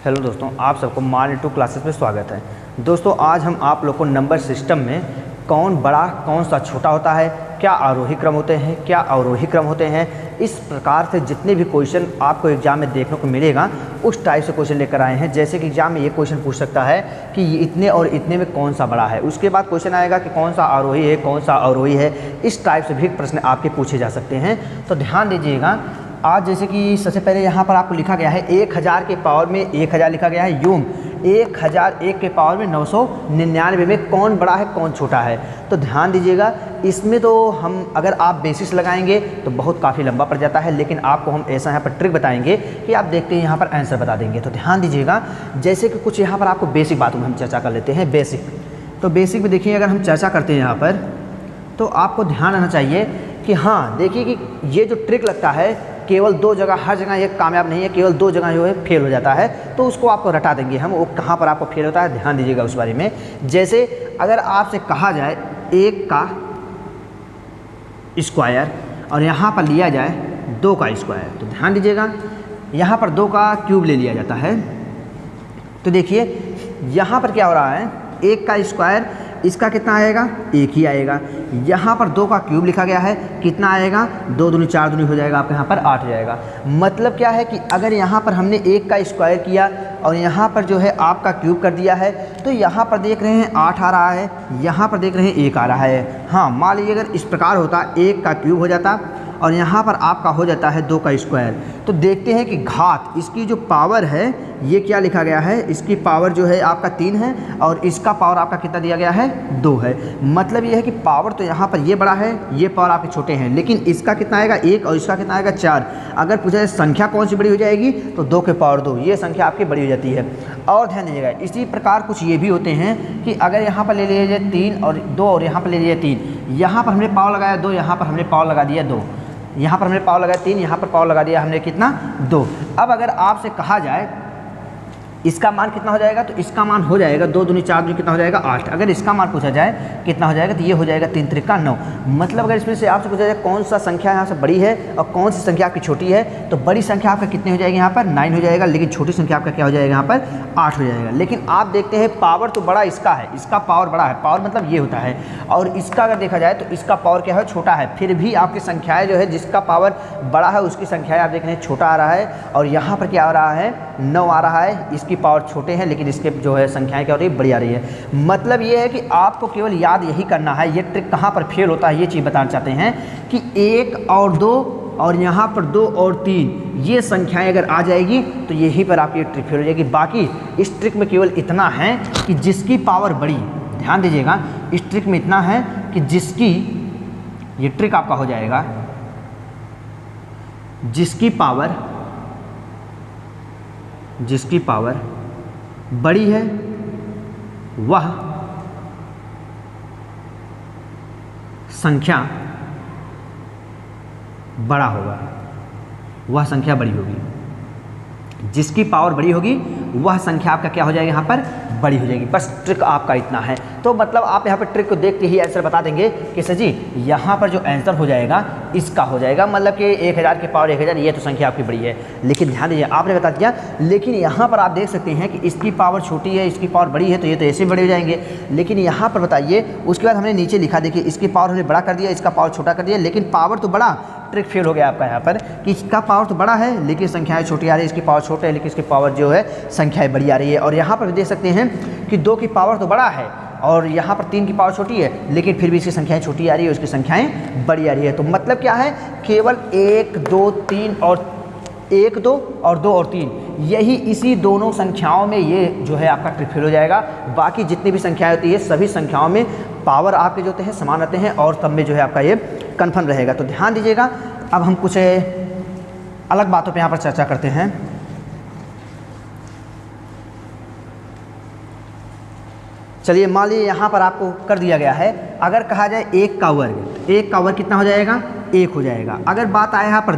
Hello दोस्तों, आप सबको मान टू क्लासेस में स्वागत है। दोस्तों आज हम आप लोग को नंबर सिस्टम में कौन बड़ा कौन सा छोटा होता है, क्या आरोही क्रम होते हैं, क्या अवरोही क्रम होते हैं, इस प्रकार से जितने भी क्वेश्चन आपको एग्जाम में देखने को मिलेगा उस टाइप से क्वेश्चन लेकर आए हैं। जैसे कि एग्जाम में ये क्वेश्चन पूछ सकता है कि ये इतने और इतने में कौन सा बड़ा है। उसके बाद क्वेश्चन आएगा कि कौन सा आरोही है कौन सा अवरोही है। इस टाइप से भी प्रश्न आपके पूछे जा सकते हैं। तो ध्यान दीजिएगा, आज जैसे कि सबसे पहले यहाँ पर आपको लिखा गया है 1000 के पावर में 1000 लिखा गया है यूं 1001 के पावर में 999 में कौन बड़ा है कौन छोटा है। तो ध्यान दीजिएगा, इसमें तो हम अगर आप बेसिस लगाएंगे तो बहुत काफ़ी लंबा पड़ जाता है, लेकिन आपको हम ऐसा यहाँ पर ट्रिक बताएंगे कि आप देखते हैं यहाँ पर आंसर बता देंगे। तो ध्यान दीजिएगा, जैसे कि कुछ यहाँ पर आपको बेसिक बातों में हम चर्चा कर लेते हैं। तो बेसिक में देखिए, अगर हम चर्चा करते हैं यहाँ पर तो आपको ध्यान रहना चाहिए कि हाँ देखिए कि ये जो ट्रिक लगता है केवल दो जगह, हर जगह ये कामयाब नहीं है, केवल दो जगह जो है फेल हो जाता है। तो उसको आपको रटा देंगे हम, वो कहाँ पर आपको फेल होता है ध्यान दीजिएगा उस बारे में। जैसे अगर आपसे कहा जाए 1 का स्क्वायर और यहाँ पर लिया जाए 2 का स्क्वायर, तो ध्यान दीजिएगा यहाँ पर 2 का क्यूब ले लिया जाता है। तो देखिए यहाँ पर क्या हो रहा है, 1 का स्क्वायर इसका कितना आएगा 1 ही आएगा। यहाँ पर 2 का क्यूब लिखा गया है, कितना आएगा 2 दूनी 4 दूनी हो जाएगा, आपके यहाँ पर 8 हो जाएगा। मतलब क्या है कि अगर यहाँ पर हमने 1 का स्क्वायर किया और यहाँ पर जो है आपका क्यूब कर दिया है, तो यहाँ पर देख रहे हैं 8 आ रहा है, यहाँ पर देख रहे हैं 1 आ रहा है। हाँ मान लीजिए अगर इस प्रकार होता 1 का क्यूब हो जाता और यहाँ पर आपका हो जाता है 2 का स्क्वायर, तो देखते हैं कि घात इसकी जो पावर है ये क्या लिखा गया है, इसकी पावर जो है आपका 3 है और इसका पावर आपका कितना दिया गया है 2 है। मतलब ये है कि पावर तो यहाँ पर ये बड़ा है, ये पावर आपके छोटे हैं, लेकिन इसका कितना आएगा 1 और इसका कितना आएगा 4। अगर पूछा जाए संख्या कौन सी बड़ी हो जाएगी तो 2 के पावर 2, ये संख्या आपकी बड़ी हो जाती है। और ध्यान दीजिएगा, इसी प्रकार कुछ ये भी होते हैं कि अगर यहाँ पर ले लिया जाए 3 और 2 और यहाँ पर ले लिया 3, यहाँ पर हमने पावर लगाया 2, यहाँ पर हमने पावर लगा दिया 2, यहाँ पर हमने पावर लगाया 3, यहाँ पर पावर लगा दिया हमने कितना 2। अब अगर आपसे कहा जाए इसका मान कितना हो जाएगा, तो इसका मान हो जाएगा 2 दूनी 4 दूनी कितना हो जाएगा 8। अगर इसका मान पूछा जाए कितना हो जाएगा, तो ये हो जाएगा 3 त्रिका 9। मतलब अगर इसमें से आपसे पूछा जाए कौन सा संख्या यहाँ से बड़ी है और कौन सी संख्या आपकी छोटी है, तो बड़ी संख्या आपका कितनी हो जाएगी यहाँ पर 9 हो जाएगा, लेकिन छोटी संख्या आपका क्या हो जाएगा यहाँ पर 8 हो जाएगा। लेकिन आप देखते हैं पावर तो बड़ा इसका है, इसका पावर बड़ा है, पावर मतलब ये होता है, और इसका अगर देखा जाए तो इसका पावर क्या है छोटा है। फिर भी आपकी संख्याएँ जो है जिसका पावर बड़ा है उसकी संख्याएँ आप देख रहे हैं छोटा आ रहा है, और यहाँ पर क्या आ रहा है 9 आ रहा है, इसकी पावर छोटे हैं लेकिन इसके जो है संख्याएं क्या हो रही है बड़ी आ रही है। मतलब ये है कि आपको केवल याद यही करना है, ये ट्रिक कहाँ पर फेल होता है ये चीज़ बताना चाहते हैं कि 1 और 2 और यहाँ पर 2 और 3 ये संख्याएं अगर आ जाएगी तो यहीं पर आपकी ट्रिक फेल हो जाएगी। बाकी इस ट्रिक में केवल इतना है कि जिसकी पावर बड़ी, ध्यान दीजिएगा इस ट्रिक में इतना है कि जिसकी, ये ट्रिक आपका हो जाएगा जिसकी पावर बड़ी है वह संख्या बड़ा होगा, वह संख्या बड़ी होगी। जिसकी पावर बड़ी होगी वह संख्या आपका क्या हो जाएगी यहाँ पर बड़ी हो जाएगी। बस ट्रिक आपका इतना है। तो मतलब आप यहाँ पर ट्रिक को देखते ही आंसर बता देंगे कि सर जी यहाँ पर जो आंसर हो जाएगा इसका हो जाएगा, मतलब कि 1000 के पावर 1000 ये तो संख्या आपकी बड़ी है। लेकिन ध्यान दीजिए आपने बता दिया, लेकिन यहाँ पर आप देख सकते हैं कि इसकी पावर छोटी है इसकी पावर बड़ी है, तो ये तो ऐसे बड़े हो जाएंगे। लेकिन यहाँ पर बताइए, उसके बाद हमने नीचे लिखा, देखिए इसकी पावर हमने बड़ा कर दिया, इसका पावर छोटा कर दिया, लेकिन पावर तो बड़ा, ट्रिक फेल हो गया आपका यहाँ पर कि इसका पावर तो बड़ा है लेकिन संख्याएं छोटी आ रही है, इसकी पावर छोटा है लेकिन इसकी पावर जो है संख्याएं बड़ी आ रही है। और यहाँ पर भी देख सकते हैं कि 2 की पावर तो बड़ा है और यहाँ पर 3 की पावर छोटी है, लेकिन फिर भी इसकी संख्याएं छोटी आ रही है, उसकी संख्याएं बड़ी आ रही है। तो मतलब क्या है, केवल 1 2 3 और 1 2 और 2 और 3 यही इसी दोनों संख्याओं में ये जो है आपका ट्रिक फेल हो जाएगा। बाकी जितनी भी संख्याएं होती है सभी संख्याओं में पावर आपके जो होते हैं समान रहते हैं और तब में जो है आपका ये कन्फर्म रहेगा। तो ध्यान दीजिएगा, अब हम कुछ अलग बातों पे यहाँ पर चर्चा करते हैं। चलिए मान लीजिए यहाँ पर आपको कर दिया गया है, अगर कहा जाए 1 का वर्ग, 1 का वर्ग कितना हो जाएगा 1 हो जाएगा। अगर बात आए यहाँ पर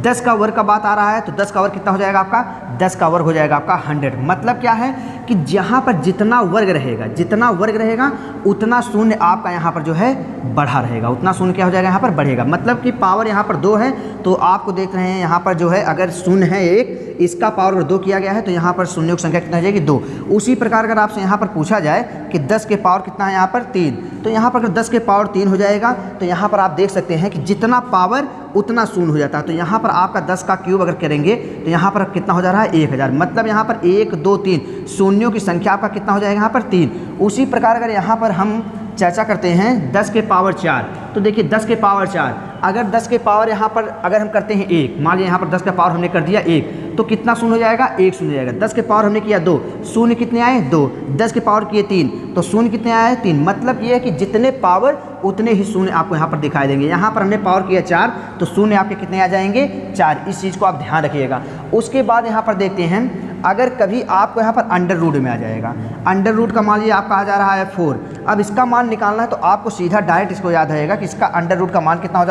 10 का वर्ग का बात आ रहा है तो 10 का वर्ग कितना हो जाएगा आपका, 10 का वर्ग हो जाएगा आपका 100। मतलब क्या है कि जहाँ पर जितना वर्ग रहेगा उतना शून्य आपका यहाँ पर जो है बढ़ा रहेगा, उतना शून्य क्या हो जाएगा यहाँ पर बढ़ेगा। मतलब कि पावर यहाँ पर 2 है तो आपको देख रहे हैं यहाँ पर जो है अगर शून्य है 1, इसका पावर अगर 2 किया गया है तो यहाँ पर शून्यों की संख्या कितना हो जाएगी 2। उसी प्रकार अगर आपसे यहाँ पर पूछा जाए कि 10 के पावर कितना है यहाँ पर 3, तो यहाँ पर अगर 10 के पावर 3 हो जाएगा तो यहाँ पर आप देख सकते हैं कि जितना पावर उतना शून्य हो जाता है। तो यहाँ पर आपका 10 का क्यूब अगर करेंगे तो यहाँ पर कितना हो जा रहा है 1000। मतलब यहाँ पर 1 2 3 शून्यों की संख्या आपका कितना हो जाएगा यहाँ पर 3। उसी प्रकार अगर यहाँ पर हम चर्चा करते हैं 10 के पावर 4, तो देखिए 10 के पावर 4 अगर 10 के पावर यहाँ पर अगर हम करते हैं 1, मान लीजिए यहाँ पर 10 का पावर हमने कर दिया 1, तो कितना शून्य हो जाएगा, 1 शून्य हो जाएगा। 10 के पावर हमने किया 2, शून्य कितने आए 2। 10 के पावर किए 3 तो शून्य कितने आए 3। मतलब ये है कि जितने पावर उतने ही शून्य आपको यहाँ पर दिखाई देंगे। यहाँ पर हमने पावर किया 4 तो शून्य आपके कितने आ जाएंगे 4। इस चीज़ को आप ध्यान रखिएगा। उसके बाद यहाँ पर देखते हैं अगर कभी आपको यहाँ पर अंडर रूट में आ जाएगा, अंडर रूट का मान लीजिए आपका आ जा रहा है 4, अब इसका मान निकालना है तो आपको सीधा डायरेक्ट इसको याद रहेगा कि इसका अंडर रूट का मान कितना हो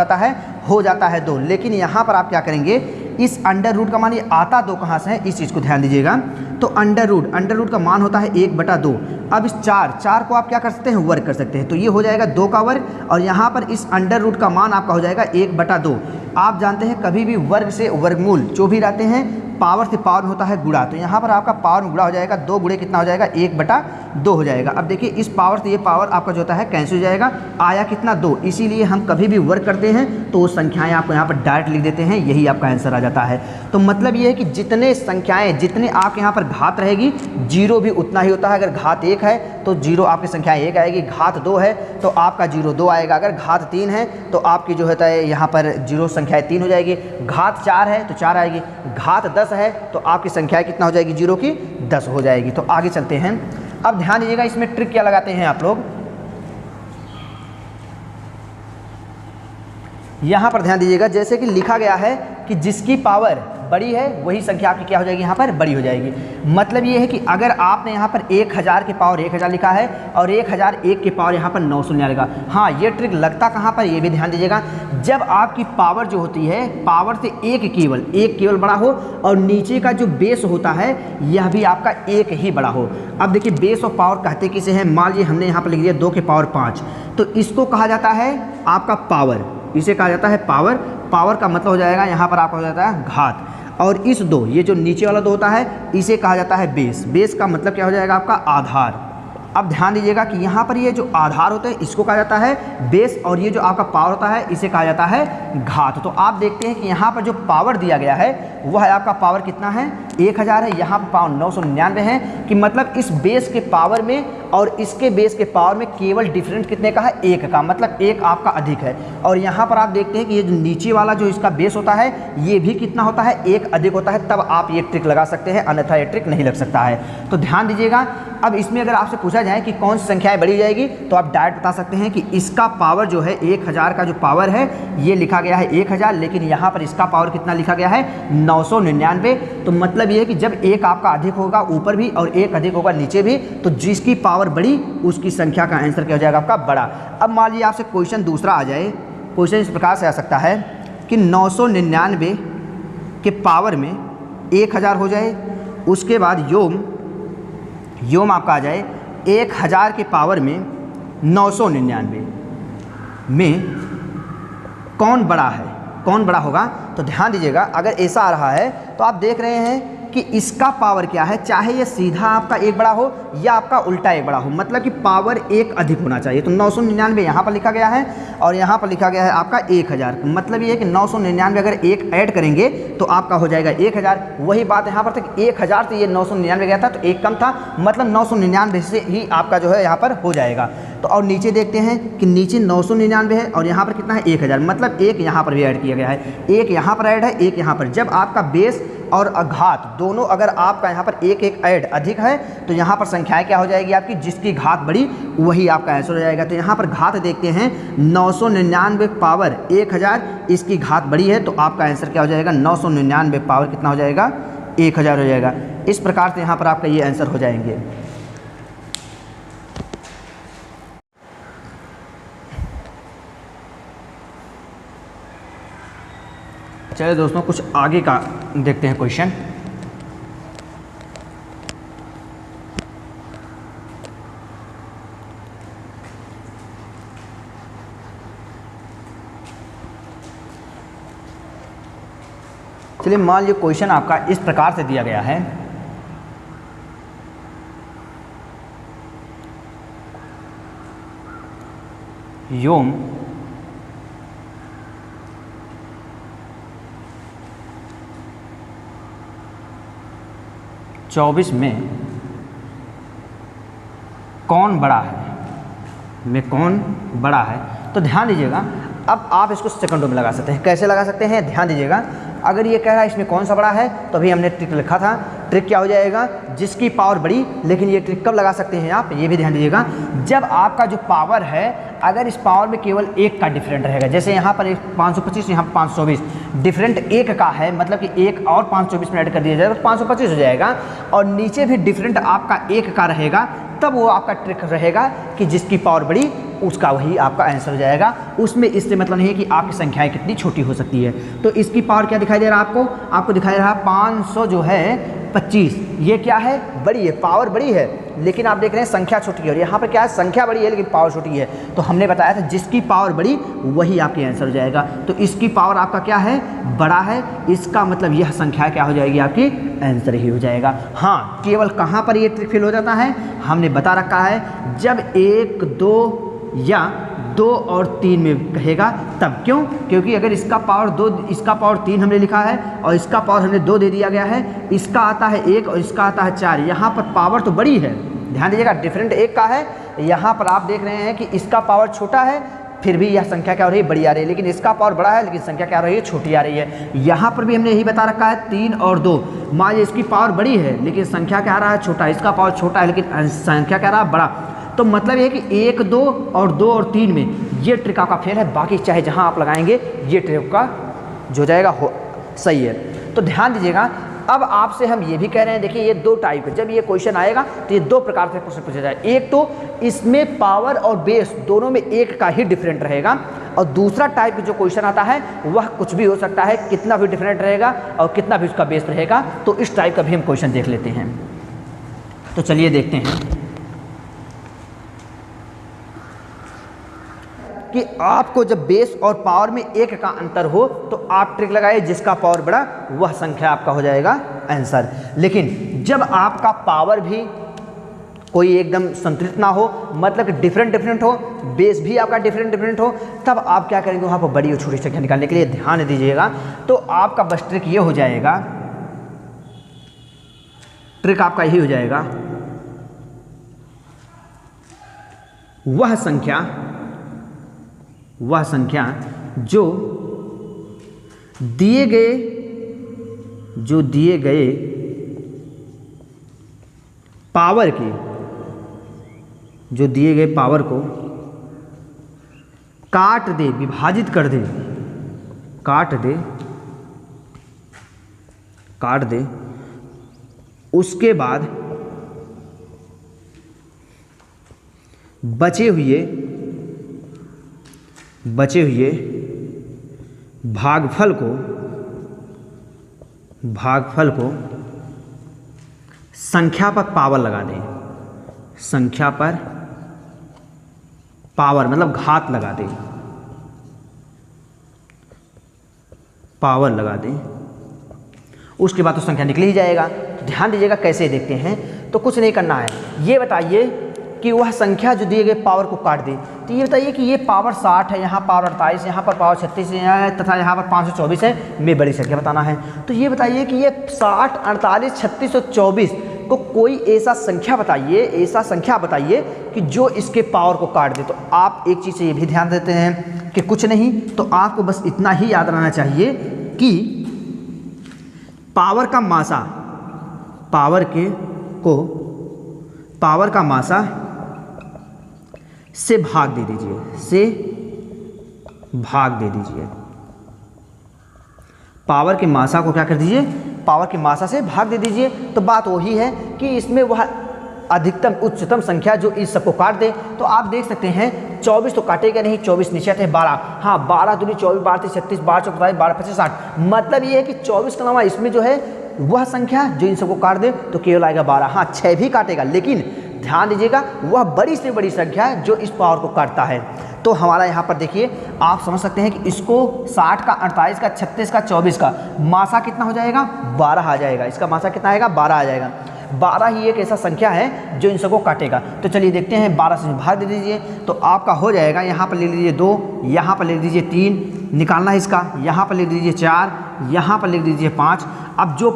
जाता है 2। लेकिन यहाँ पर आप क्या करेंगे, इस अंडर रूट का मान ये आता 2 कहाँ से है, इस चीज़ को ध्यान दीजिएगा। तो अंडर रूट का मान होता है 1/2। अब इस 4 को आप क्या कर सकते हैं, वर्ग कर सकते हैं, तो ये हो जाएगा 2 का वर्ग और यहाँ पर इस अंडर रूट का मान आपका हो जाएगा 1/2। आप जानते हैं कभी भी वर्ग से वर्गमूल जो भी रहते हैं पावर से पावर में होता है गुणा, तो यहाँ पर आपका पावर में गुणा हो जाएगा, 2 गुणे कितना हो जाएगा 1/2 हो जाएगा। अब देखिए इस पावर से ये पावर आपका जो होता है कैंसिल हो जाएगा, आया कितना 2। इसीलिए हम कभी भी वर्ग करते हैं तो वो संख्याएं आपको यहाँ पर डायरेक्ट लिख देते हैं, यही आपका आंसर आ जाता है। तो मतलब ये है कि जितने संख्याएं जितने आपके यहाँ पर घात रहेगी जीरो भी उतना ही होता है। अगर घात 1 है तो जीरो आपकी संख्या 1 आएगी, घात 2 है तो आपका जीरो 2 आएगा, अगर घात 3 है तो आपकी जो होता है यहाँ पर जीरो संख्याएँ 3 हो जाएगी, घात 4 है तो 4 आएगी, घात 10 है तो आपकी संख्या कितना हो जाएगी, जीरो की 10 हो जाएगी। तो आगे चलते हैं। अब ध्यान दीजिएगा इसमें ट्रिक क्या लगाते हैं आप लोग, यहाँ पर ध्यान दीजिएगा। जैसे कि लिखा गया है कि जिसकी पावर बड़ी है वही संख्या आपकी क्या हो जाएगी, यहाँ पर बड़ी हो जाएगी। मतलब ये है कि अगर आपने यहाँ पर 1000 के पावर 1000 लिखा है और 1001 के पावर यहाँ पर 999 लिखा, हाँ ये ट्रिक लगता कहाँ पर, ये भी ध्यान दीजिएगा। जब आपकी पावर जो होती है पावर से एक केवल बड़ा हो और नीचे का जो बेस होता है यह भी आपका एक ही बड़ा हो। अब देखिए बेस और पावर कहते किसे हैं, मान लीजिए हमने यहाँ पर लिख दिया 2 के पावर 5, तो इसको कहा जाता है आपका पावर, इसे कहा जाता है पावर। पावर का मतलब हो जाएगा यहाँ पर आपका हो जाता है घात, और इस 2 ये जो नीचे वाला 2 होता है इसे कहा जाता है बेस। बेस का मतलब क्या हो जाएगा आपका आधार। अब ध्यान दीजिएगा कि यहाँ पर ये जो आधार होते हैं इसको कहा जाता है बेस और ये जो आपका पावर होता है इसे कहा जाता है घात। तो आप देखते हैं कि यहाँ पर जो पावर दिया गया है वह है आपका पावर कितना है 1000 है, यहाँ पर पावर 999 है, कि मतलब इस बेस के पावर में और इसके बेस के पावर में केवल डिफरेंस कितने का है, 1 का, मतलब 1 आपका अधिक है। और यहाँ पर आप देखते हैं कि ये जो नीचे वाला जो इसका बेस होता है ये भी कितना होता है, 1 अधिक होता है, तब आप ये ट्रिक लगा सकते हैं, अन्यथा ये ट्रिक नहीं लग सकता है। तो ध्यान दीजिएगा। अब इसमें अगर आपसे पूछा जाए कि कौन सी संख्याएं बड़ी जाएगी तो आप डायरेक्ट बता सकते हैं कि इसका पावर जो है 1000 का जो पावर है ये लिखा गया है 1000, लेकिन यहाँ पर इसका पावर कितना लिखा गया है 999। तो मतलब ये है कि जब 1 आपका अधिक होगा ऊपर भी और 1 अधिक होगा नीचे भी, तो जिसकी पावर बड़ी उसकी संख्या का आंसर क्या हो जाएगा आपका बड़ा। अब मान लीजिए आपसे क्वेश्चन दूसरा आ जाए, क्वेश्चन इस प्रकार से आ सकता है कि 999 के पावर में 1000 हो जाए, उसके बाद योम आपका आ जाए 1000 के पावर में 999 में कौन बड़ा है, कौन बड़ा होगा। तो ध्यान दीजिएगा अगर ऐसा आ रहा है तो आप देख रहे हैं कि इसका पावर क्या है, चाहे ये सीधा आपका 1 बड़ा हो या आपका उल्टा 1 बड़ा हो, मतलब कि पावर 1 अधिक होना चाहिए। तो 999 यहाँ पर लिखा गया है और यहाँ पर लिखा गया है आपका 1000, मतलब ये है कि 999 अगर 1 ऐड करेंगे तो आपका हो जाएगा 1000। वही बात यहाँ पर तक 1000 से ये 999 गया था तो 1 कम था, मतलब 999 से ही आपका जो है यहाँ पर हो जाएगा। तो और नीचे देखते हैं कि नीचे 999 है और यहाँ पर कितना है 1000, मतलब 1 यहाँ पर भी ऐड किया गया है, 1 यहाँ पर ऐड है, 1 यहाँ पर। जब आपका बेस और घात दोनों अगर आपका यहाँ पर 1 ऐड अधिक है तो यहाँ पर संख्याएं क्या हो जाएगी आपकी, जिसकी घात बड़ी वही आपका आंसर हो जाएगा। तो यहाँ पर घात देखते हैं 999 पावर 1000, इसकी घात बड़ी है तो आपका आंसर क्या हो जाएगा 999 पावर कितना हो जाएगा 1000 हो जाएगा। इस प्रकार से यहाँ पर आपका ये आंसर हो जाएंगे। चलिए दोस्तों कुछ आगे का देखते हैं क्वेश्चन। चलिए मान लीजिए क्वेश्चन आपका इस प्रकार से दिया गया है, योम चौबीस में कौन बड़ा है, तो ध्यान दीजिएगा। अब आप इसको सेकंडों में लगा सकते हैं। कैसे लगा सकते हैं, ध्यान दीजिएगा। अगर ये कह रहा है इसमें कौन सा बड़ा है, तो अभी हमने ट्रिक लिखा था। ट्रिक क्या हो जाएगा, जिसकी पावर बड़ी। लेकिन ये ट्रिक कब लगा सकते हैं आप, ये भी ध्यान दीजिएगा, जब आपका जो पावर है अगर इस पावर में केवल एक का डिफरेंट रहेगा। जैसे यहाँ पर 525, यहाँ पर 524, डिफरेंट एक का है, मतलब कि एक और 524 में ऐड कर दिया जाएगा तो 525 हो जाएगा। और नीचे भी डिफरेंट आपका एक का रहेगा, तब वो आपका ट्रिक रहेगा कि जिसकी पावर बड़ी उसका वही आपका आंसर हो जाएगा। उसमें इससे मतलब नहीं है कि आपकी संख्याएं कितनी छोटी हो सकती है। तो इसकी पावर क्या दिखाई दे रहा है आपको दिखाई दे रहा है 500 जो है 25, ये क्या है, बड़ी है, पावर बड़ी है, लेकिन आप देख रहे हैं संख्या छोटी है। और यहाँ पर क्या है, संख्या बड़ी है लेकिन पावर छोटी है। तो हमने बताया था जिसकी पावर बड़ी वही आपकी आंसर हो जाएगा। तो इसकी पावर आपका क्या है, बड़ा है, इसका मतलब यह संख्या क्या हो जाएगी, आपकी आंसर ही हो जाएगा। हाँ, केवल कहाँ पर ये ट्रिक फेल हो जाता है, हमने बता रखा है, जब 1, 2 या 2 और 3 में कहेगा तब। क्यों, क्योंकि अगर इसका पावर 2, इसका पावर 3 हमने लिखा है और इसका पावर हमने 2 दे दिया गया है, इसका आता है 1 और इसका आता है 4, यहाँ पर पावर तो बड़ी है। ध्यान दीजिएगा, डिफरेंट एक का है, यहाँ पर आप देख रहे हैं कि इसका पावर छोटा है, फिर भी यह संख्या क्या हो रही है, बड़ी आ रही है। लेकिन इसका पावर बड़ा है लेकिन संख्या क्या हो रही है, छोटी आ रही है। यहाँ पर भी हमने यही बता रखा है 3 और 2, मान लीजिए इसकी पावर बड़ी है लेकिन संख्या क्या आ रहा है, छोटा। इसका पावर छोटा है लेकिन संख्या क्या आ रहा है, बड़ा। तो मतलब ये कि 1, 2 और 2 और 3 में ये ट्रिक आपका फेल है। बाकी चाहे जहाँ आप लगाएंगे ये ट्रिक का जो जाएगा सही है। तो ध्यान दीजिएगा। अब आपसे हम ये भी कह रहे हैं, देखिए ये 2 टाइप है। जब ये क्वेश्चन आएगा तो ये 2 प्रकार से क्वेश्चन पूछा जाए। एक तो इसमें पावर और बेस दोनों में एक का ही डिफरेंट रहेगा, और दूसरा टाइप जो क्वेश्चन आता है वह कुछ भी हो सकता है, कितना भी डिफरेंट रहेगा और कितना भी उसका बेस रहेगा। तो इस टाइप का भी हम क्वेश्चन देख लेते हैं। तो चलिए देखते हैं कि आपको जब बेस और पावर में एक का अंतर हो तो आप ट्रिक लगाइए, जिसका पावर बड़ा वह संख्या आपका हो जाएगा आंसर। लेकिन जब आपका पावर भी कोई एकदम संतुलित ना हो, मतलब कि डिफरेंट हो, बेस भी आपका डिफरेंट हो, तब आप क्या करेंगे, वहाँ पर बड़ी और छोटी संख्या निकालने के लिए ध्यान दीजिएगा। तो आपका बस ट्रिक ये हो जाएगा, ट्रिक आपका यही हो जाएगा, वह संख्या जो दिए गए पावर की, जो दिए गए पावर को काट दे, विभाजित कर दे, काट दे, उसके बाद बचे हुए भागफल को संख्या पर पावर लगा दें। संख्या पर पावर मतलब घात लगा दें, पावर लगा दें, उसके बाद तो संख्या निकल ही जाएगा। तो ध्यान दीजिएगा कैसे देखते हैं। तो कुछ नहीं करना है, ये बताइए कि वह संख्या जो दिए गए पावर को काट दे। तो ये बताइए कि ये पावर 60 है, यहाँ पावर 48, यहाँ पर पावर 36 है तथा यहाँ पर 524 है, में बड़ी संख्या बताना है। तो ये बताइए कि ये 60, 48, 36 और 24 को कोई ऐसा संख्या बताइए कि जो इसके पावर को काट दे। तो आप एक चीज़ से ये भी ध्यान देते हैं कि कुछ नहीं, तो आपको बस इतना ही याद रहना चाहिए कि पावर का मासा, पावर का मासा से भाग दे दीजिए, पावर के मासा को क्या कर दीजिए, पावर के मासा से भाग दे दीजिए। तो बात वही है कि इसमें वह अधिकतम उच्चतम संख्या जो इस सबको काट दे। तो आप देख सकते हैं 24 तो काटेगा नहीं, 24 नीचे आते हैं 12, हाँ 12 दूनी 24, 12 36, 12 चौक 12 25 60, मतलब ये है कि 24 के अलावा इसमें जो है वह संख्या जो इन सबको काट दे तो केवल आएगा 12। हाँ 6 भी काटेगा, लेकिन ध्यान दीजिएगा वह बड़ी से बड़ी संख्या है जो इस पावर को काटता है। तो हमारा यहाँ पर देखिए आप समझ सकते हैं कि इसको 60 का 48 का 36 का 24 का मासा कितना हो जाएगा, 12 आ जाएगा। इसका मासा कितना आएगा, 12 आ जाएगा। 12 ही एक ऐसा संख्या है जो इन सबको काटेगा। तो चलिए देखते हैं, 12 से भाग दे दीजिए तो आपका हो जाएगा, यहाँ पर ले लीजिए 2, यहाँ पर ले लीजिए 3, निकालना है इसका, यहाँ पर ले लीजिए 4, यहाँ पर ले लीजिए 5। अब जो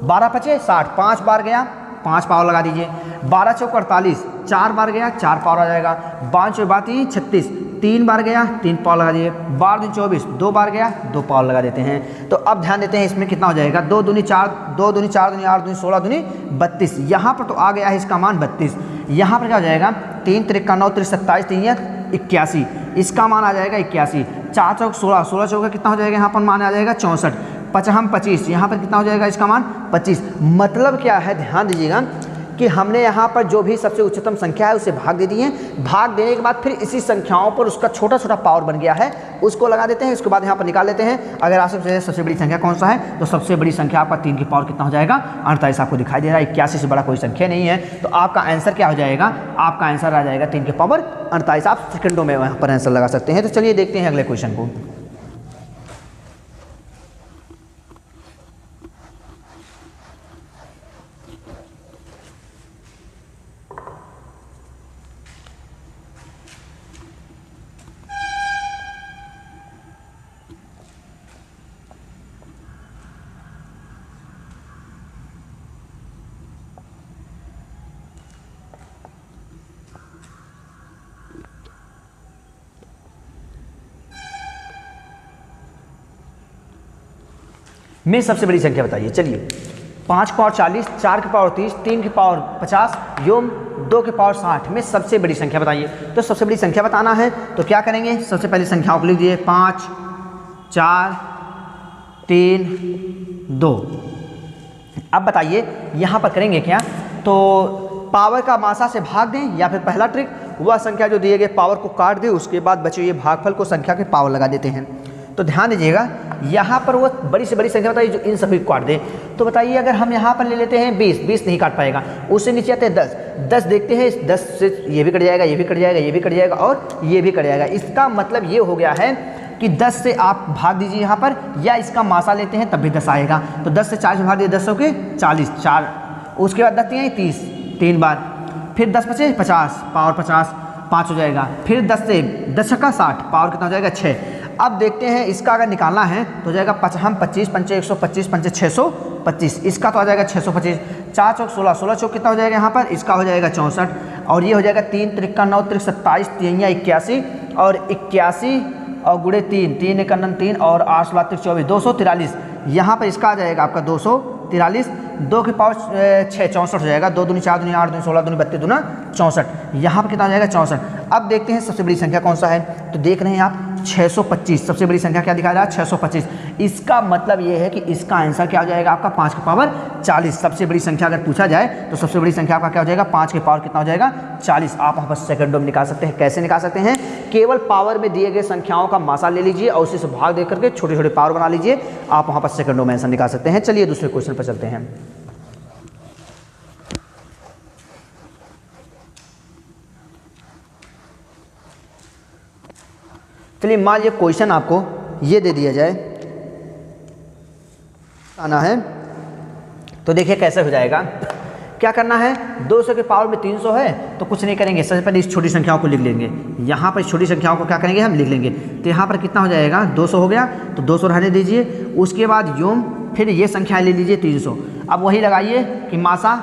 12 बचे 60, 5 बार गया 5 पावर लगा दीजिए, 12 चौक 48, 4 बार गया 4 पावर आ जाएगा, 5 चौक 36, 3 बार गया 3 पावर लगा दीजिए, 12 दूनी 24, 2 बार गया 2 पावर लगा देते हैं। तो अब ध्यान देते हैं इसमें कितना हो जाएगा, 2 दूनी 4, 2 दूनी 4 दूनी 8 दूनी 16 दूनी 32, यहाँ पर तो आ गया है इसका मान 32। यहाँ पर क्या हो जाएगा, 3 त्रिक का 9 त्रिक 27 3 81, इसका मान आ जाएगा 81। 4 चौक 16, 16 चौक का कितना हो जाएगा, यहाँ पर मान आ जाएगा 64। 5 25, यहाँ पर कितना हो जाएगा इसका मान 25। मतलब क्या है, ध्यान दीजिएगा कि हमने यहाँ पर जो भी सबसे उच्चतम संख्या है उसे भाग दे दिए। भाग देने के बाद फिर इसी संख्याओं पर उसका छोटा छोटा पावर बन गया है उसको लगा देते हैं, उसके बाद यहाँ पर निकाल लेते हैं। अगर आपसे सबसे बड़ी संख्या कौन सा है, तो सबसे बड़ी संख्या आपका 3 की पावर कितना हो जाएगा, 48 आपको दिखाई दे रहा है। 81 से बड़ा कोई संख्या नहीं है। तो आपका आंसर क्या हो जाएगा, आपका आंसर आ जाएगा 3 की पावर 48। आप सेकंडों में वहाँ पर आंसर लगा सकते हैं। तो चलिए देखते हैं अगले क्वेश्चन को। में सबसे बड़ी संख्या बताइए। चलिए 5 की पावर 40, 4 की पावर 30, 3 की पावर 50 योम 2 की पावर 60 में सबसे बड़ी संख्या बताइए। तो सबसे बड़ी संख्या बताना है तो क्या करेंगे, सबसे पहले संख्याओं को लिख दीजिए 5 4 3 2। अब बताइए यहाँ पर करेंगे क्या, तो पावर का मासा से भाग दें या फिर पहला ट्रिक वह संख्या जो दिए गए पावर को काट दे, उसके बाद बचे हुए भागफल को संख्या के पावर लगा देते हैं। तो ध्यान दीजिएगा यहाँ पर वो बड़ी से बड़ी संख्या बताइए जो इन सभी को काट दे। तो बताइए अगर हम यहाँ पर ले लेते हैं 20, 20 नहीं काट पाएगा। उससे नीचे आते हैं 10, 10 देखते हैं 10 से ये भी कट जाएगा, ये भी कट जाएगा, ये भी कट जाएगा और ये भी कट जाएगा। इसका मतलब ये हो गया है कि 10 से आप भाग दीजिए यहाँ पर, या इसका मासा लेते हैं तब भी 10 आएगा। तो 10 से 40 में भाग दिए 10 के 40, 4, उसके बाद 10 30 3 बार, फिर 10 बचे 50 पावर 50 5 हो जाएगा, फिर 10 से 10 का 60 पावर कितना हो जाएगा 6। अब देखते हैं इसका अगर निकालना है तो हो जाएगा 5 25 पंचे 125 पंचे 625, इसका तो आ जाएगा 625। 4 चौक 16, 16 चौक कितना हो जाएगा यहाँ पर, इसका हो जाएगा 64 और ये हो जाएगा 3 त्रिक का 9 त्रिक 27 3 81 और 81 और गुड़े 3 3 एक 3 और 8 16 त्रिक 24 243। यहाँ पर इसका आ जाएगा आपका 243, 2 की पावर 6 64 हो जाएगा, 2 दूनी 4 दूनी 8 दूनी 16 दूनी 32 दूना 64। यहाँ पर कितना हो जाएगा 64। अब देखते हैं सबसे बड़ी संख्या कौन सा है, तो देख रहे हैं आप 625। सबसे बड़ी संख्या क्या दिखा रहा है 625। इसका मतलब ये है कि इसका आंसर क्या हो जाएगा आपका 5 की पावर 40। सबसे बड़ी संख्या अगर पूछा जाए तो सबसे बड़ी संख्या आपका क्या हो जाएगा 5 की पावर कितना हो जाएगा 40। आप वहाँ पर सेकंडों में निकाल सकते हैं। कैसे निकाल सकते हैं, केवल पावर में दिए गए संख्याओं का मासा ले लीजिए और उसी से भाग दे करके छोटे छोटे पावर बना लीजिए। आप वहाँ पर सेकंडों में आंसर निकाल सकते हैं। चलिए दूसरे क्वेश्चन पर चलते हैं। चलिए मान लीजिए क्वेश्चन आपको ये दे दिया जाए, आना है तो देखिए कैसे हो जाएगा। क्या करना है, 200 के पावर में 300 है तो कुछ नहीं करेंगे, सबसे पहले इस छोटी संख्याओं को लिख लेंगे। यहाँ पर इस छोटी संख्याओं को क्या करेंगे हम लिख लेंगे। तो यहाँ पर कितना हो जाएगा 200 हो गया तो 200 रहने दीजिए। उसके बाद योम फिर ये संख्या ले लीजिए 300। अब वही लगाइए कि मासा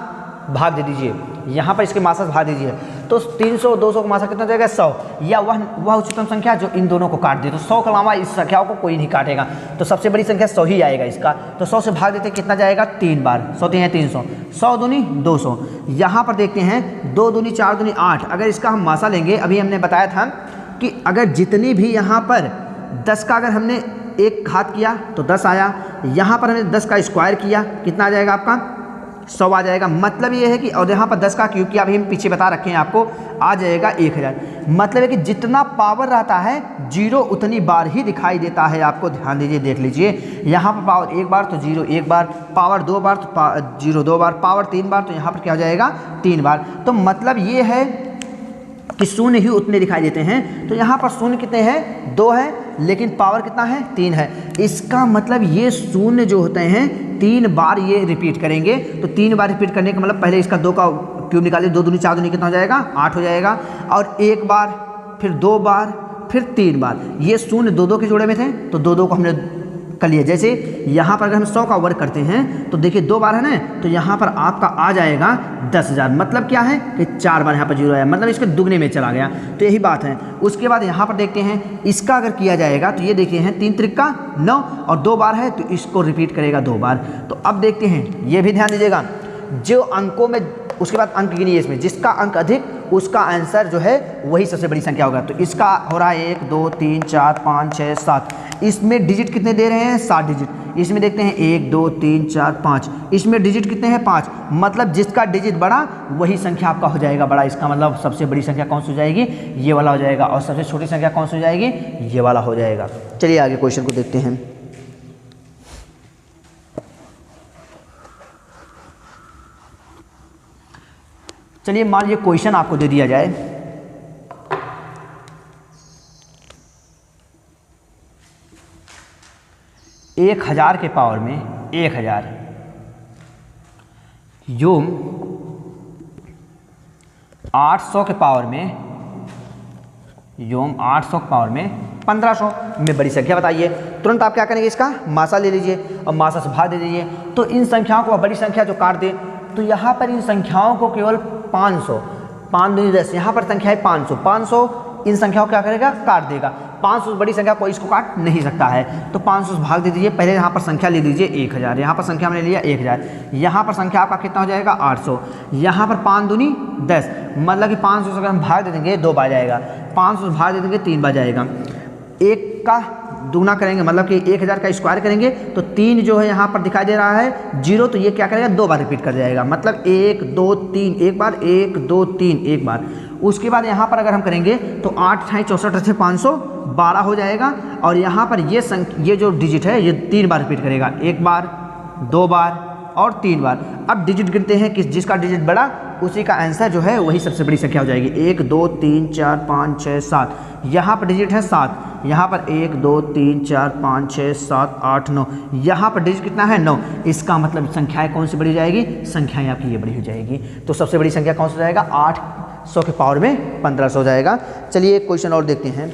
भाग दे दीजिए, यहाँ पर इसके मासा से भाग दीजिए। तो 300 200 का मासा कितना हो जाएगा 100, या वह उच्चतम संख्या जो इन दोनों को काट दे। तो 100 के अलावा इस संख्याओं को कोई नहीं काटेगा, तो सबसे बड़ी संख्या 100 ही आएगा इसका। तो 100 से भाग देते कितना जाएगा 3 बार, 100 3 300, 100 दूनी 200। यहाँ पर देखते हैं 2 दूनी 4 दूनी 8। अगर इसका हम मासा लेंगे, अभी हमने बताया था कि अगर जितनी भी यहाँ पर 10 का अगर हमने एक घात किया तो 10 आया, यहाँ पर हमने 10 का स्क्वायर किया कितना आ जाएगा आपका 100 आ जाएगा। मतलब ये है कि, और यहाँ पर 10 का क्यूब किया, अभी हम पीछे बता रखे हैं आपको, आ जाएगा 1000। मतलब है कि जितना पावर रहता है जीरो उतनी बार ही दिखाई देता है आपको। ध्यान दीजिए, देख लीजिए, यहाँ पर पावर एक बार तो जीरो एक बार, पावर दो बार तो जीरो दो बार, पावर तीन बार तो यहाँ पर क्या हो जाएगा 3 बार। तो मतलब ये है कि शून्य ही उतने दिखाई देते हैं। तो यहाँ पर शून्य कितने हैं, 2 है, लेकिन पावर कितना है, 3 है। इसका मतलब ये शून्य जो होते हैं 3 बार ये रिपीट करेंगे। तो 3 बार रिपीट करने का मतलब पहले इसका 2 का क्यूब निकालिए, 2 दूनी 4 दूनी कितना हो जाएगा, 8 हो जाएगा। और एक बार, फिर 2 बार, फिर 3 बार। ये शून्य 2 2 के जोड़े में थे, तो 2 2 को हमने कर लिया। जैसे यहाँ पर अगर हम 100 का वर्ग करते हैं तो देखिए 2 बार है ना, तो यहाँ पर आपका आ जाएगा 10,000। मतलब क्या है कि 4 बार यहाँ पर जीरो आया, मतलब इसके दुगने में चला गया। तो यही बात है। उसके बाद यहाँ पर देखते हैं इसका अगर किया जाएगा तो ये देखिए हैं 3 त्रिक का 9 और 2 बार है तो इसको रिपीट करेगा 2 बार। तो अब देखते हैं, ये भी ध्यान दीजिएगा, जो अंकों में उसके बाद अंक गिनिए, इसमें जिसका अंक अधिक उसका आंसर जो है वही सबसे बड़ी संख्या होगा। तो इसका हो रहा है 1 2 3 4 5 6 7। इसमें डिजिट कितने दे रहे हैं, 7 डिजिट। इसमें देखते हैं 1 2 3 4 5। इसमें डिजिट कितने हैं, 5। मतलब जिसका डिजिट बड़ा वही संख्या आपका हो जाएगा बड़ा। इसका मतलब सबसे बड़ी संख्या कौन सी हो जाएगी, ये वाला हो जाएगा। और सबसे छोटी संख्या कौन सी हो जाएगी, ये वाला हो जाएगा। चलिए आगे क्वेश्चन को देखते हैं। चलिए मान लीजिए क्वेश्चन आपको दे दिया जाए, एक 1000 के पावर में 1000 यूम 800 के पावर में, यूम 800 के पावर में 1500 में बड़ी संख्या बताइए। तुरंत आप क्या करेंगे, इसका मासा ले लीजिए और मासा से भाग दे दीजिए। तो इन संख्याओं को बड़ी संख्या जो काट दे, तो यहाँ पर इन संख्याओं को केवल 500, 5 दूनी 10, यहाँ पर संख्या है 500, 500 इन संख्याओं को क्या करेगा, काट देगा। 500 बड़ी संख्या कोई इसको काट नहीं सकता है। तो 500 से भाग दे दीजिए। पहले यहाँ पर संख्या ले लीजिए 1000, यहाँ पर संख्या हमने लिया 1000, यहाँ पर संख्या आपका कितना हो जाएगा 800, यहाँ पर 5 दूनी 10, मतलब कि 500 से अगर हम भाग दे देंगे 2 बार जाएगा, 500 से भाग दे देंगे 3 बार जाएगा। एक का दुगना करेंगे मतलब कि 1000 का स्क्वायर करेंगे तो 3 जो है यहाँ पर दिखाई दे रहा है 0, तो ये क्या करेगा 2 बार रिपीट कर जाएगा। मतलब 1 2 3 एक बार, 1 2 3 एक बार। उसके बाद यहाँ पर अगर हम करेंगे तो 8 × 64 से 512 हो जाएगा। और यहाँ पर ये जो डिजिट है ये 3 बार रिपीट करेगा, 1 बार 2 बार और 3 बार। अब डिजिट गिनते हैं कि जिसका डिजिट बड़ा उसी का आंसर जो है वही सबसे बड़ी संख्या हो जाएगी। 1 2 3 4 5 6 7, यहाँ पर डिजिट है 7, यहाँ पर 1 2 3 4 5 6 7 8 9, यहाँ पर डिजिट कितना है 9। इसका मतलब संख्याएं कौन सी बड़ी हो जाएगी, संख्याएं आपकी ये बड़ी हो जाएगी। तो सबसे बड़ी संख्या कौन सा हो जाएगा, 800 के पावर में 1500 हो जाएगा। चलिए एक क्वेश्चन और देखते हैं।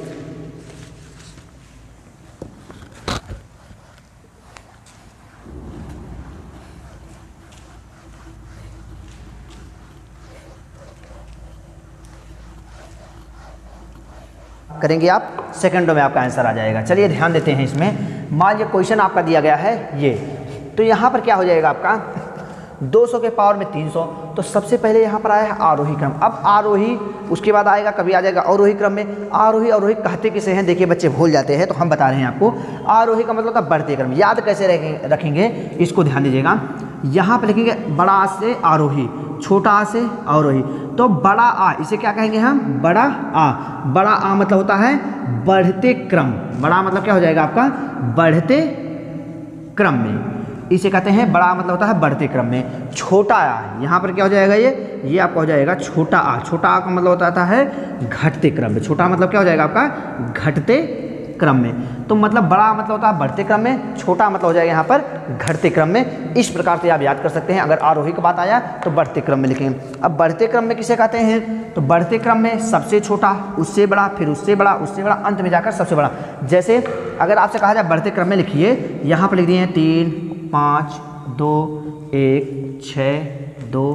करेंगे आप, सेकंडों में आपका आंसर आ जाएगा। चलिए ध्यान देते हैं इसमें। मान लीजिए क्वेश्चन आपका दिया गया है ये, तो यहाँ पर क्या हो जाएगा आपका 200 के पावर में 300। तो सबसे पहले यहाँ पर आया है आरोही क्रम। अब आरोही उसके बाद आएगा, कभी आ जाएगा अवरोही क्रम में। आरोही अवरोही कहते किसे हैं, देखिए बच्चे भूल जाते हैं तो हम बता रहे हैं आपको। आरोही का मतलब था बढ़ते क्रम। याद कैसे रखेंगे इसको ध्यान दीजिएगा। यहाँ पर लिखेंगे बड़ा आ से आरोही, छोटा आ से अवरोही। तो बड़ा आ इसे क्या कहेंगे हम, बड़ा आ। बड़ा आ मतलब होता है बढ़ते क्रम। बड़ा मतलब क्या हो जाएगा आपका, बढ़ते क्रम में, इसे कहते हैं बड़ा मतलब होता है बढ़ते क्रम में। छोटा आ यहाँ पर क्या हो जाएगा, ये आपका हो जाएगा छोटा आ। छोटा आ का मतलब होता है घटते क्रम में। छोटा मतलब क्या हो जाएगा आपका, घटते क्रम में। तो मतलब बड़ा मतलब होता है बढ़ते क्रम में, छोटा मतलब हो जाएगा यहाँ पर घटते क्रम में। इस प्रकार से आप याद कर सकते हैं। अगर आरोही की बात आया तो बढ़ते क्रम में लिखेंगे। अब बढ़ते क्रम में किसे कहते हैं, तो बढ़ते क्रम में सबसे छोटा, उससे बड़ा, फिर उससे बड़ा, उससे बड़ा, अंत में जाकर सबसे बड़ा। जैसे अगर आपसे कहा जाए बढ़ते क्रम में लिखिए, यहाँ पर लिख दिए 3 5 2 1 6 2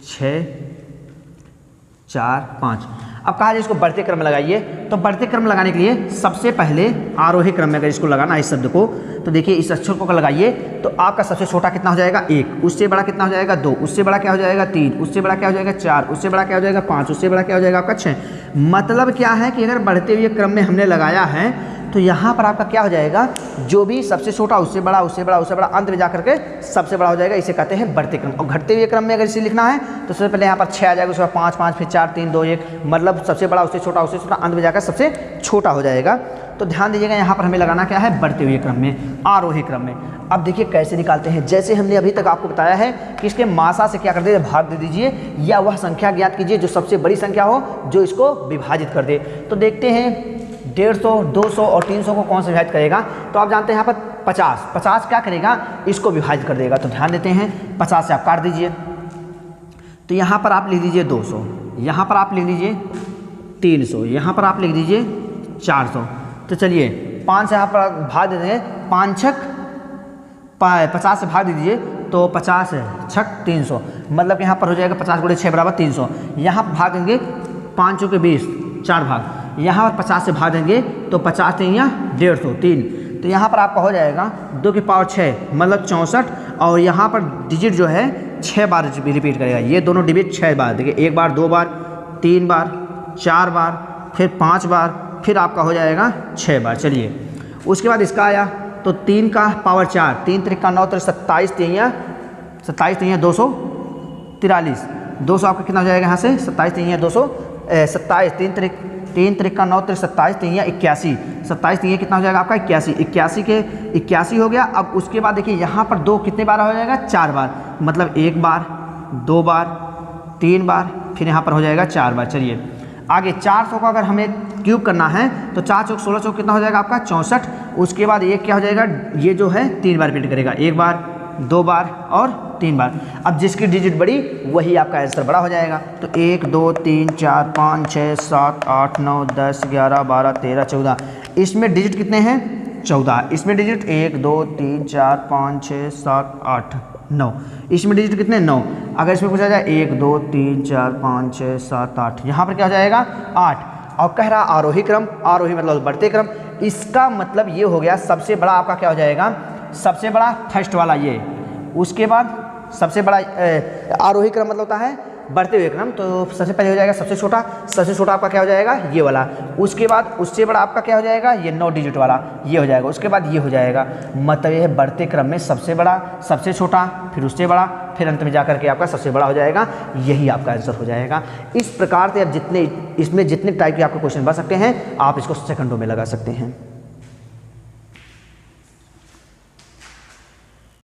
6 4 5। अब कहा जाए इसको बढ़ते क्रम में लगाइए, तो बढ़ते क्रम लगाने के लिए सबसे पहले आरोही क्रम में अगर इसको लगाना है इस शब्द को, तो देखिए इस अक्षर को लगाइए तो आपका सबसे छोटा कितना हो जाएगा 1, उससे बड़ा कितना हो जाएगा 2, उससे बड़ा क्या हो जाएगा 3, उससे बड़ा क्या हो जाएगा 4, उससे बड़ा क्या हो जाएगा 5, उससे बड़ा क्या हो जाएगा आपका 6। मतलब क्या है कि अगर बढ़ते हुए क्रम में हमने लगाया है तो यहाँ पर आपका क्या हो जाएगा, जो भी सबसे छोटा उससे बड़ा उससे बड़ा उससे बड़ा अंत में जाकर के सबसे बड़ा हो जाएगा, इसे कहते हैं बढ़ते क्रम। और घटते हुए क्रम में अगर इसे लिखना है तो सबसे पहले यहाँ पर 6 आ जाएगा, उसके बाद 5 5 फिर 4 3 2 1, मतलब सबसे बड़ा उससे छोटा अंत में जाकर सबसे छोटा हो जाएगा। तो ध्यान दीजिएगा यहाँ पर हमें लगाना क्या है, बढ़ते हुए क्रम में, आरोही क्रम में। अब देखिए कैसे निकालते हैं, जैसे हमने अभी तक आपको बताया है कि इसके मासा से क्या कर दे, भाग दे दीजिए, या वह संख्या ज्ञात कीजिए जो सबसे बड़ी संख्या हो जो इसको विभाजित कर दे। तो देखते हैं 150, 200 और 300 को कौन से विभाजित करेगा। तो आप जानते हैं यहाँ पर 50 क्या करेगा, इसको विभाजित कर देगा। तो ध्यान देते हैं 50 से आप काट दीजिए, तो यहाँ पर आप लिख दीजिए 200, यहाँ पर आप लिख दीजिए 300, यहाँ पर आप लिख दीजिए 400। तो चलिए 5 से यहाँ पर भाग दे देंगे, 5 छक 50 से भाग दे दीजिए, तो 50 छक 300, मतलब कि यहाँ पर हो जाएगा 50 गुणे 6 बराबर 300। यहाँ पर भाग देंगे 5 चौके 20, 4 भाग, यहाँ पर 50 से भाग देंगे तो 50 3 या 150 3, तो यहाँ पर आपका हो जाएगा 2 की पावर 6 मतलब 64। और यहाँ पर डिजिट जो है 6 बार रिपीट करेगा, ये दोनों डिजिट 6 बार, देखिए 1 बार 2 बार 3 बार 4 बार फिर 5 बार फिर आपका हो जाएगा 6 बार। चलिए उसके बाद इसका आया तो 3 का पावर 4, 3 त्रिक 9 तो 27 3 या 243, 200 आपका कितना हो जाएगा यहाँ से, 27 3 या 200 27 3 त्रिक 9 तो 27 3 या 81, 27 3 कितना हो जाएगा आपका 81, 81 के 81 हो गया। अब उसके बाद देखिए यहाँ पर 2 कितने बार हो जाएगा, 4 बार, मतलब 1 बार 2 बार 3 बार फिर यहाँ पर हो जाएगा 4 बार। चलिए आगे 400 को अगर हमें क्यूब करना है तो 4 चौक 16 चौक कितना हो जाएगा आपका 64। उसके बाद ये क्या हो जाएगा, ये जो है 3 बार रिपीट करेगा, 1 बार 2 बार और 3 बार। अब जिसकी डिजिट बड़ी वही आपका आंसर बड़ा हो जाएगा। तो 1 2 3 4 5 6 7 8 9 10 11 12 13 14, इसमें डिजिट कितने हैं 14, इसमें डिजिट 1 2 3 4 5 6 7 8 9, इसमें डिजिट कितने 9। अगर इसमें पूछा जाए 1 2 3 4 5 6 7 8, यहाँ पर क्या हो जाएगा 8। और कह रहा आरोही क्रम, आरोही मतलब बढ़ते क्रम, इसका मतलब ये हो गया सबसे बड़ा आपका क्या हो जाएगा, सबसे बड़ा फर्स्ट वाला ये, उसके बाद सबसे बड़ा आरोही क्रम मतलब होता है बढ़ते हुए क्रम, तो सबसे पहले हो जाएगा सबसे छोटा आपका क्या हो जाएगा ये वाला, उसके बाद उससे बड़ा आपका क्या हो जाएगा ये 9 डिजिट वाला ये हो जाएगा, उसके बाद ये हो जाएगा। मतलब ये है बढ़ते क्रम में सबसे बड़ा सबसे छोटा फिर उससे बड़ा फिर अंत में जाकर के आपका सबसे बड़ा हो जाएगा, यही आपका आंसर हो जाएगा। इस प्रकार से अब इसमें जितने टाइप के आपके क्वेश्चन बन सकते हैं आप इसको सेकंडों में लगा सकते हैं।